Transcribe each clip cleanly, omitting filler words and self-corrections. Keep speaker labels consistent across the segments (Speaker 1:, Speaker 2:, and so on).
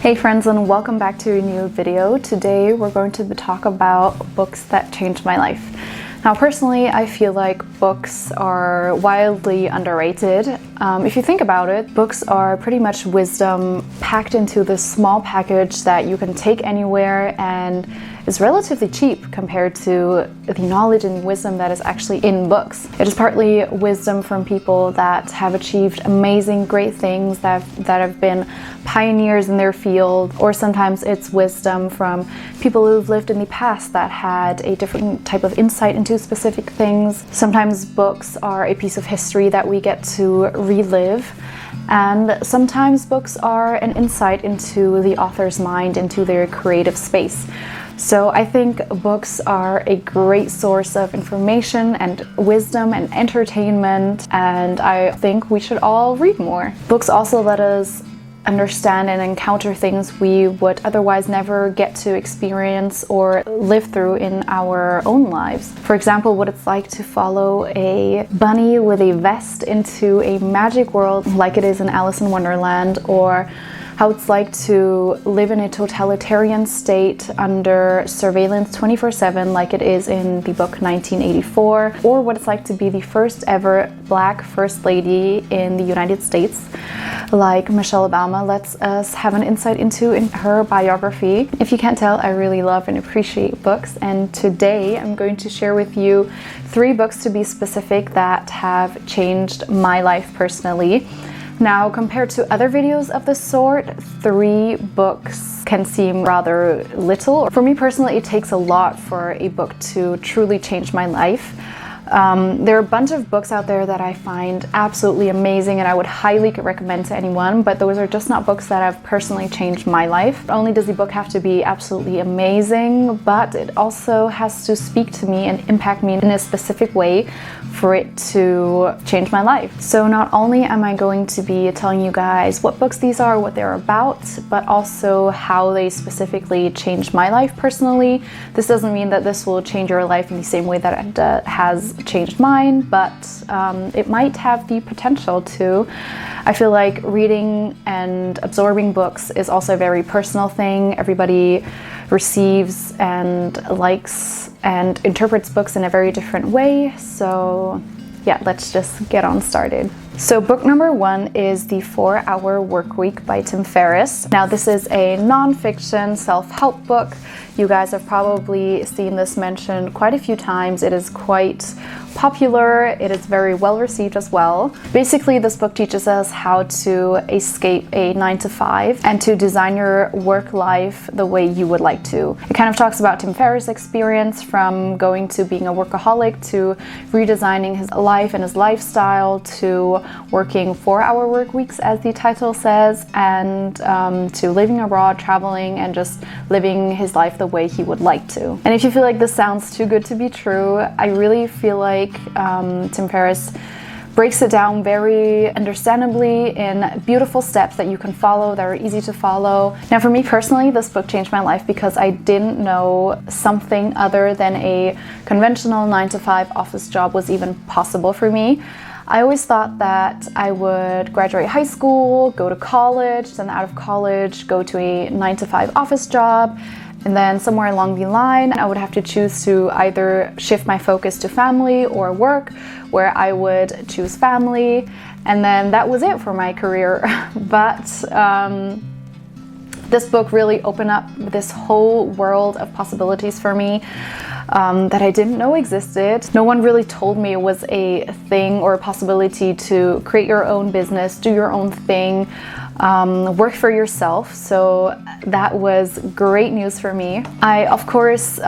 Speaker 1: Hey friends, and welcome back to a new video. Today we're going to talk about books that changed my life. Now personally, I feel like books are wildly underrated. If you think about it, books are pretty much wisdom packed into this small package that you can take anywhere and is relatively cheap compared to the knowledge and wisdom that is actually in books. It is partly wisdom from people that have achieved amazing, great things, that have been pioneers in their field, or sometimes it's wisdom from people who've lived in the past that had a different type of insight into specific things. Sometimes books are a piece of history that we get to relive, and sometimes books are an insight into the author's mind, into their creative space. So I think books are a great source of information and wisdom and entertainment, and I think we should all read more. Books also let us understand and encounter things we would otherwise never get to experience or live through in our own lives. For example, what it's like to follow a bunny with a vest into a magic world like it is in Alice in Wonderland, or how it's like to live in a totalitarian state under surveillance 24/7 like it is in the book 1984, or what it's like to be the first ever Black First Lady in the United States, like Michelle Obama lets us have an insight into in her biography. If you can't tell, I really love and appreciate books, and today I'm going to share with you 3 books to be specific that have changed my life personally. Now, compared to other videos of this sort, 3 books can seem rather little. For me personally, it takes a lot for a book to truly change my life. There are a bunch of books out there that I find absolutely amazing and I would highly recommend to anyone, but those are just not books that have personally changed my life. Not only does the book have to be absolutely amazing, but it also has to speak to me and impact me in a specific way for it to change my life. So not only am I going to be telling you guys what books these are, what they're about, but also how they specifically changed my life personally. This doesn't mean that this will change your life in the same way that it has changed mine, but it might have the potential to. I feel like reading and absorbing books is also a very personal thing. Everybody receives and likes and interprets books in a very different way. So yeah, let's just get on started. So book number 1 is the 4-Hour Workweek by Tim Ferriss. Now this is a non-fiction self-help book. You guys have probably seen this mentioned quite a few times. It is quite popular. It is very well received as well. Basically, this book teaches us how to escape a 9-to-5 and to design your work life the way you would like to. It kind of talks about Tim Ferriss' experience from going to being a workaholic to redesigning his life and his lifestyle to working 4-hour work weeks, as the title says, and to living abroad, traveling, and just living his life the way he would like to. And if you feel like this sounds too good to be true, I really feel like Tim Ferriss breaks it down very understandably in beautiful steps that you can follow, that are easy to follow. Now for me personally, this book changed my life because I didn't know something other than a conventional 9-to-5 office job was even possible for me. I always thought that I would graduate high school, go to college, then out of college, go to a 9-to-5 office job, and then somewhere along the line, I would have to choose to either shift my focus to family or work, where I would choose family, and then that was it for my career. But this book really opened up this whole world of possibilities for me that I didn't know existed. No one really told me it was a thing or a possibility to create your own business, do your own thing, work for yourself. So that was great news for me. I, of course,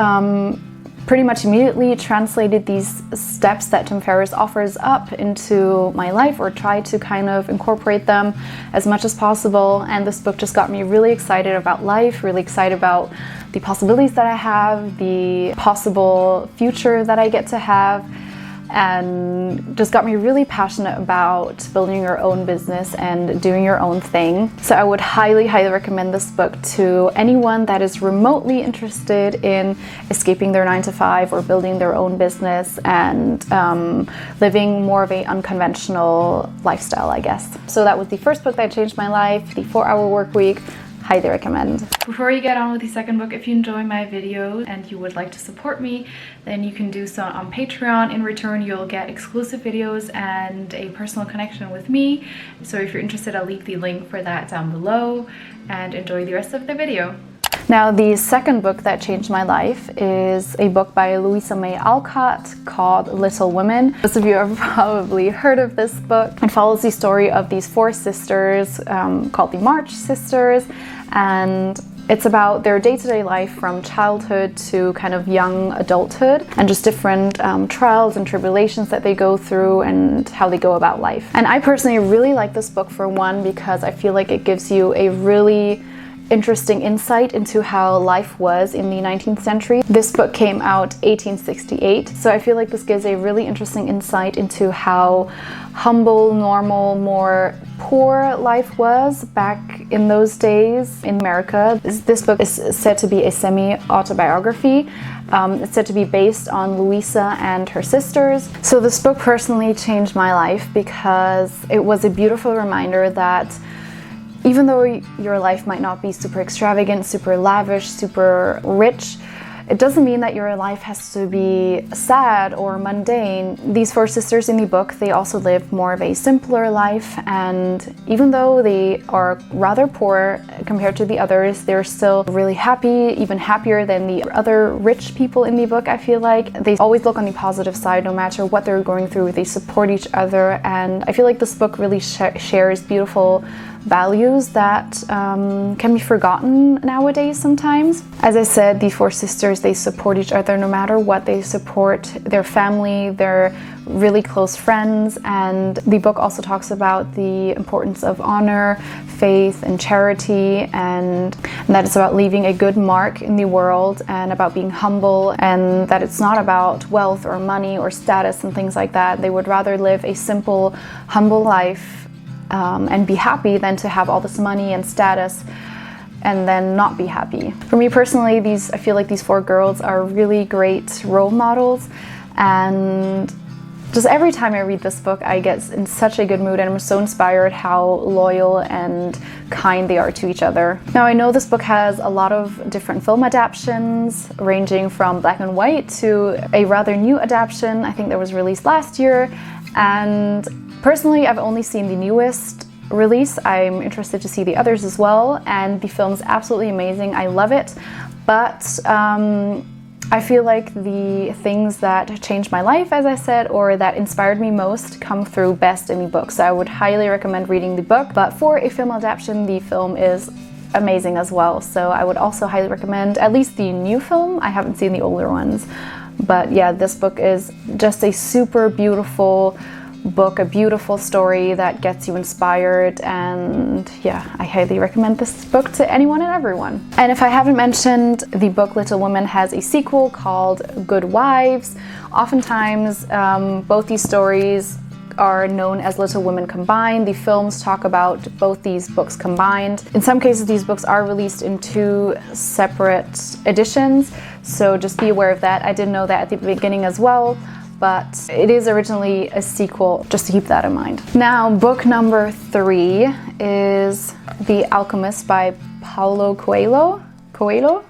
Speaker 1: pretty much immediately translated these steps that Tim Ferriss offers up into my life, or tried to kind of incorporate them as much as possible. And this book just got me really excited about life, really excited about the possibilities that I have, the possible future that I get to have, and just got me really passionate about building your own business and doing your own thing. So I would highly, highly recommend this book to anyone that is remotely interested in escaping their 9-to-5 or building their own business and living more of an unconventional lifestyle, I guess. So that was the first book that changed my life, the 4-Hour Workweek. highly recommend. Before you get on with the second book, if you enjoy my videos and you would like to support me, then you can do so on Patreon. In return, you'll get exclusive videos and a personal connection with me. So if you're interested, I'll leave the link for that down below, and enjoy the rest of the video. Now, the second book that changed my life is a book by Louisa May Alcott called Little Women. Most of you have probably heard of this book. It follows the story of these four sisters called the March Sisters, and it's about their day-to-day life from childhood to kind of young adulthood, and just different trials and tribulations that they go through and how they go about life. And I personally really like this book, for one, because I feel like it gives you a really interesting insight into how life was in the 19th century. This book came out 1868, so I feel like this gives a really interesting insight into how humble, normal, more poor life was back in those days in America. This book is said to be a semi-autobiography. It's said to be based on Louisa and her sisters. So this book personally changed my life because it was a beautiful reminder that even though your life might not be super extravagant, super lavish, super rich, it doesn't mean that your life has to be sad or mundane. These four sisters in the book, they also live more of a simpler life, and even though they are rather poor compared to the others, they're still really happy, even happier than the other rich people in the book, I feel like. They always look on the positive side no matter what they're going through. They support each other, and I feel like this book really shares beautiful values that can be forgotten nowadays sometimes. As I said, the four sisters, they support each other no matter what. They support their family, their really close friends, and the book also talks about the importance of honor, faith, and charity, and that it's about leaving a good mark in the world, and about being humble, and that it's not about wealth or money or status and things like that. They would rather live a simple, humble life and be happy than to have all this money and status and then not be happy. For me personally, I feel like these four girls are really great role models, and just every time I read this book, I get in such a good mood, and I'm so inspired how loyal and kind they are to each other. Now, I know this book has a lot of different film adaptations, ranging from black and white to a rather new adaptation, I think that was released last year, and personally, I've only seen the newest release. I'm interested to see the others as well, and the film's absolutely amazing. I love it, but I feel like the things that changed my life, as I said, or that inspired me most, come through best in the book. So I would highly recommend reading the book, but for a film adaptation, the film is amazing as well. So I would also highly recommend at least the new film. I haven't seen the older ones, but yeah, this book is just a super beautiful book, a beautiful story that gets you inspired, and yeah, I highly recommend this book to anyone and everyone. And if I haven't mentioned, the book Little Women has a sequel called Good Wives. Oftentimes, both these stories are known as Little Women combined. The films talk about both these books combined. In some cases, these books are released in two separate editions, so just be aware of that. I didn't know that at the beginning as well, but it is originally a sequel, just to keep that in mind. Now, book number 3 is The Alchemist by Paulo Coelho.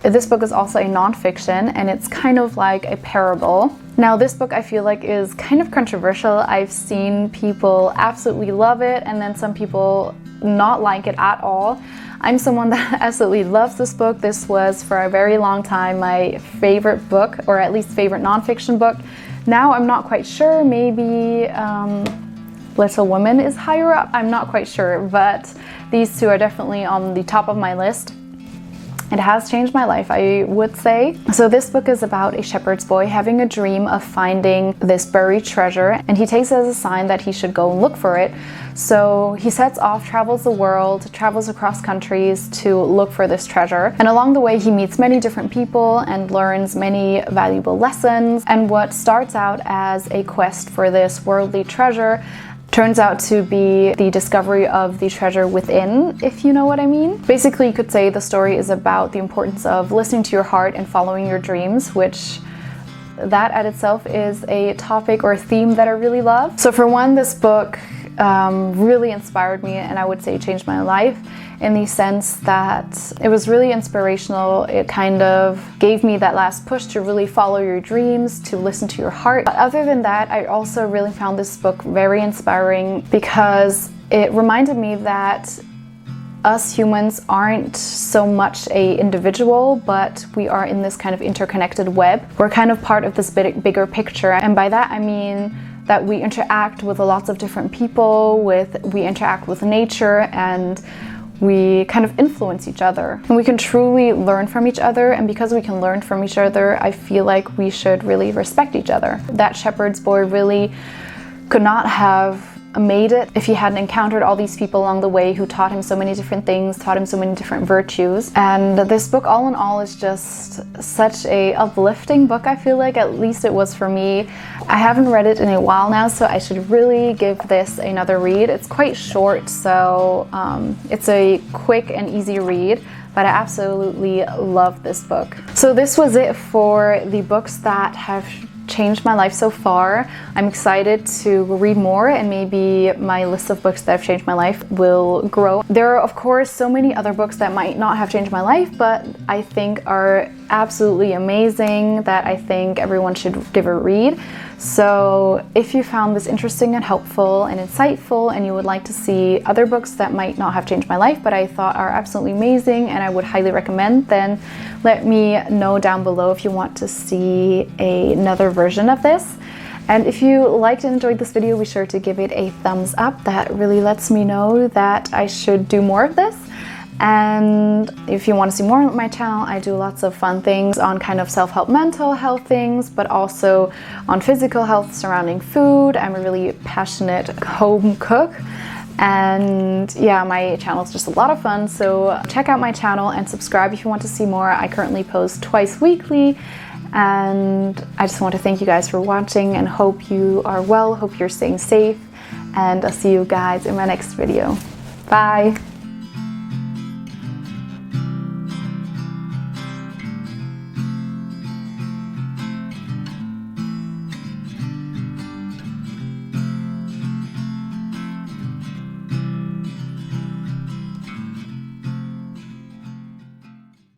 Speaker 1: This book is also a nonfiction, and it's kind of like a parable. Now, this book I feel like is kind of controversial. I've seen people absolutely love it, and then some people not like it at all. I'm someone that absolutely loves this book. This was for a very long time my favorite book, or at least favorite nonfiction book. Now I'm not quite sure, maybe Little Women is higher up, I'm not quite sure, but these two are definitely on the top of my list. It has changed my life, I would say. So this book is about a shepherd's boy having a dream of finding this buried treasure, and he takes it as a sign that he should go and look for it. So he sets off, travels the world, travels across countries to look for this treasure. And along the way, he meets many different people and learns many valuable lessons. And what starts out as a quest for this worldly treasure turns out to be the discovery of the treasure within, if you know what I mean. Basically, you could say the story is about the importance of listening to your heart and following your dreams, which that at itself is a topic or a theme that I really love. So for one, this book really inspired me, and I would say changed my life in the sense that it was really inspirational. It kind of gave me that last push to really follow your dreams, to listen to your heart. But other than that, I also really found this book very inspiring because it reminded me that us humans aren't so much an individual, but we are in this kind of interconnected web. We're kind of part of this bigger picture, and by that I mean that we interact with lots of different people, we interact with nature, and we kind of influence each other. And we can truly learn from each other, and because we can learn from each other, I feel like we should really respect each other. That shepherd's boy really could not have made it if he hadn't encountered all these people along the way who taught him so many different things, taught him so many different virtues. And this book, all in all, is just such a uplifting book, I feel like. At least it was for me. I haven't read it in a while now, so I should really give this another read. It's quite short, so it's a quick and easy read, but I absolutely love this book. So this was it for the books that have changed my life so far. I'm excited to read more, and maybe my list of books that have changed my life will grow. There are, of course, so many other books that might not have changed my life, but I think are absolutely amazing, that I think everyone should give a read. So if you found this interesting and helpful and insightful, and you would like to see other books that might not have changed my life but I thought are absolutely amazing and I would highly recommend, then let me know down below if you want to see another version of this. And if you liked and enjoyed this video, be sure to give it a thumbs up. That really lets me know that I should do more of this. And if you want to see more on my channel, I do lots of fun things on kind of self-help, mental health things, but also on physical health surrounding food. I'm a really passionate home cook, and yeah, my channel is just a lot of fun. So check out my channel and subscribe if you want to see more. I currently post twice weekly, and I just want to thank you guys for watching and hope you are well, hope you're staying safe, and I'll see you guys in my next video. Bye!